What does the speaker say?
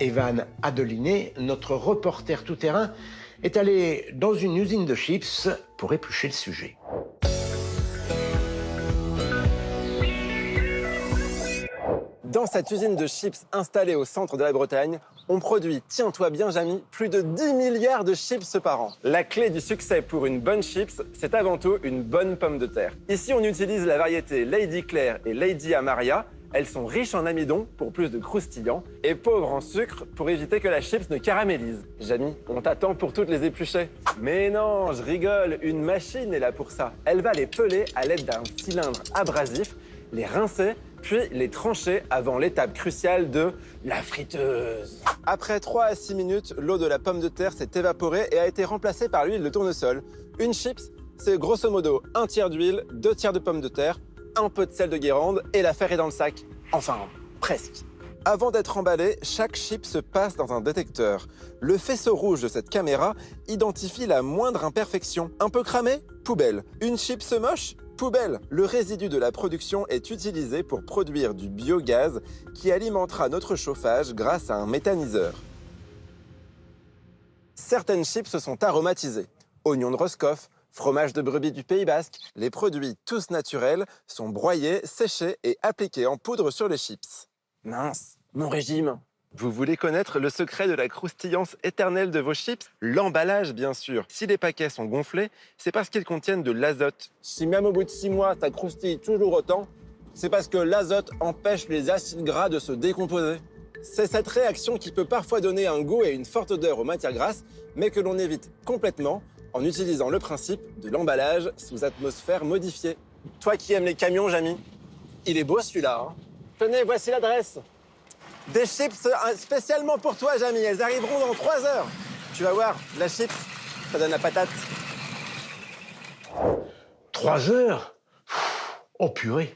Evan Adeliné, notre reporter tout-terrain, est allé dans une usine de chips pour éplucher le sujet. Dans cette usine de chips installée au centre de la Bretagne, on produit, tiens-toi bien Jamy, plus de 10 milliards de chips par an. La clé du succès pour une bonne chips, c'est avant tout une bonne pomme de terre. Ici, on utilise la variété Lady Claire et Lady Amaria. Elles sont riches en amidon pour plus de croustillant et pauvres en sucre pour éviter que la chips ne caramélise. Jamy, on t'attend pour toutes les éplucher. Mais non, je rigole, une machine est là pour ça. Elle va les peler à l'aide d'un cylindre abrasif, les rincer, puis les trancher avant l'étape cruciale de la friteuse. Après 3 à 6 minutes, l'eau de la pomme de terre s'est évaporée et a été remplacée par l'huile de tournesol. Une chips, c'est grosso modo 1 tiers d'huile, 2 tiers de pommes de terre, un peu de sel de Guérande et l'affaire est dans le sac. Enfin, presque. Avant d'être emballé, chaque chip se passe dans un détecteur. Le faisceau rouge de cette caméra identifie la moindre imperfection. Un peu cramé? Poubelle. Une chips moche? Poubelle. Le résidu de la production est utilisé pour produire du biogaz qui alimentera notre chauffage grâce à un méthaniseur. Certaines chips sont aromatisées. Oignons de Roscoff, fromage de brebis du Pays Basque, les produits tous naturels sont broyés, séchés et appliqués en poudre sur les chips. Mince, mon régime. Vous voulez connaître le secret de la croustillance éternelle de vos chips? L'emballage, bien sûr. Si les paquets sont gonflés, c'est parce qu'ils contiennent de l'azote. Si même au bout de 6 mois, ça croustille toujours autant, c'est parce que l'azote empêche les acides gras de se décomposer. C'est cette réaction qui peut parfois donner un goût et une forte odeur aux matières grasses, mais que l'on évite complètement en utilisant le principe de l'emballage sous atmosphère modifiée. Toi qui aimes les camions, Jamy, il est beau celui-là, hein? Tenez, voici l'adresse. Des chips spécialement pour toi, Jamy. Elles arriveront dans 3 heures. Tu vas voir, la chips, ça donne la patate. 3 heures? Oh purée!